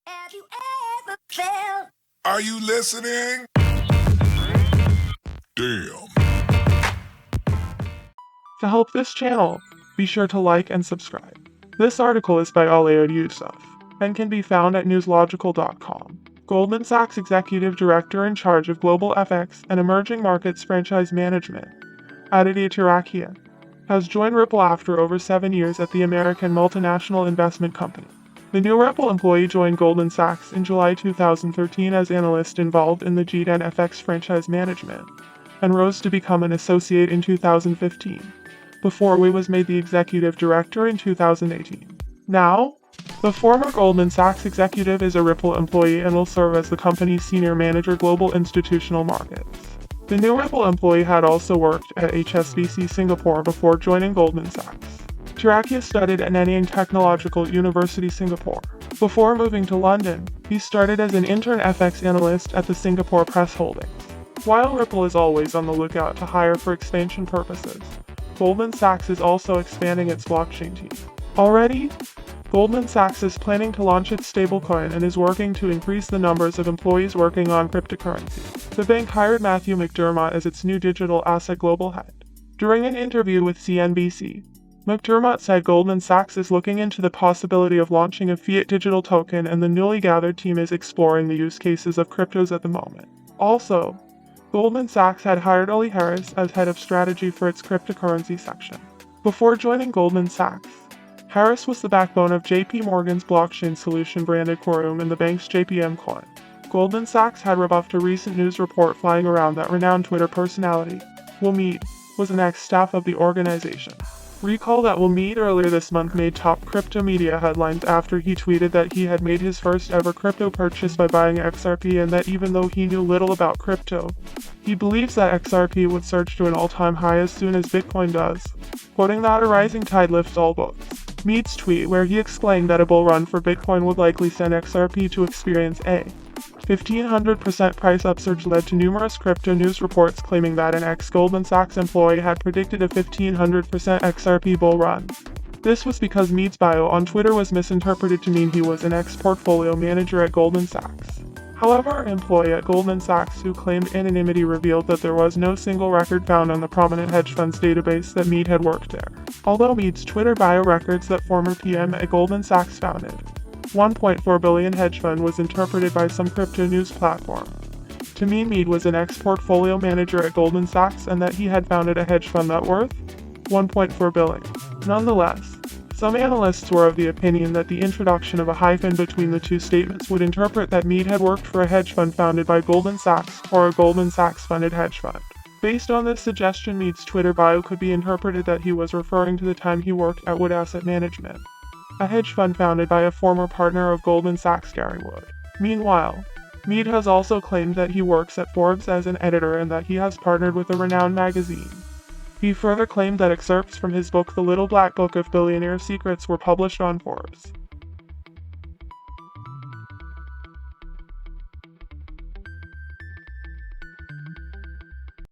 Have you ever felt? Are you listening? Damn. To help this channel, be sure to like and subscribe. This article is by Alaid Yousuf and can be found at newslogical.com. Goldman Sachs Executive Director in charge of Global FX and Emerging Markets Franchise Management, Aditya Tirakia, has joined Ripple after over 7 years at the American multinational investment company. The new Ripple employee joined Goldman Sachs in July 2013 as analyst involved in the G10 FX franchise management, and rose to become an associate in 2015, before he was made the executive director in 2018. Now, the former Goldman Sachs executive is a Ripple employee and will serve as the company's senior manager global institutional markets. The new Ripple employee had also worked at HSBC Singapore before joining Goldman Sachs. Tirakia studied at Nanyang Technological University, Singapore. Before moving to London, he started as an intern FX analyst at the Singapore Press Holdings. While Ripple is always on the lookout to hire for expansion purposes, Goldman Sachs is also expanding its blockchain team. Already, Goldman Sachs is planning to launch its stablecoin and is working to increase the numbers of employees working on cryptocurrency. The bank hired Matthew McDermott as its new digital asset global head. During an interview with CNBC, McDermott said Goldman Sachs is looking into the possibility of launching a fiat digital token, and the newly gathered team is exploring the use cases of cryptos at the moment. Also, Goldman Sachs had hired Oli Harris as head of strategy for its cryptocurrency section. Before joining Goldman Sachs, Harris was the backbone of JP Morgan's blockchain solution branded Quorum and the bank's JPM coin. Goldman Sachs had rebuffed a recent news report flying around that renowned Twitter personality, Will Mead, was an ex-staff of the organization. Recall that Will Mead earlier this month made top crypto media headlines after he tweeted that he had made his first ever crypto purchase by buying XRP, and that even though he knew little about crypto, he believes that XRP would surge to an all-time high as soon as Bitcoin does, quoting that a rising tide lifts all boats. Mead's tweet, where he explained that a bull run for Bitcoin would likely send XRP to experience a 1,500% price upsurge, led to numerous crypto news reports claiming that an ex-Goldman Sachs employee had predicted a 1,500% XRP bull run. This was because Mead's bio on Twitter was misinterpreted to mean he was an ex-portfolio manager at Goldman Sachs. However, an employee at Goldman Sachs who claimed anonymity revealed that there was no single record found on the prominent hedge funds database that Mead had worked there. Although Mead's Twitter bio records that former PM at Goldman Sachs founded $1.4 billion hedge fund was interpreted by some crypto news platforms to mean Mead was an ex-portfolio manager at Goldman Sachs and that he had founded a hedge fund that worth $1.4 billion. Nonetheless, some analysts were of the opinion that the introduction of a hyphen between the two statements would interpret that Mead had worked for a hedge fund founded by Goldman Sachs or a Goldman Sachs-funded hedge fund. Based on this suggestion, Mead's Twitter bio could be interpreted that he was referring to the time he worked at Wood Asset Management, a hedge fund founded by a former partner of Goldman Sachs, Gary Wood. Meanwhile, Mead has also claimed that he works at Forbes as an editor and that he has partnered with a renowned magazine. He further claimed that excerpts from his book The Little Black Book of Billionaire Secrets were published on Forbes.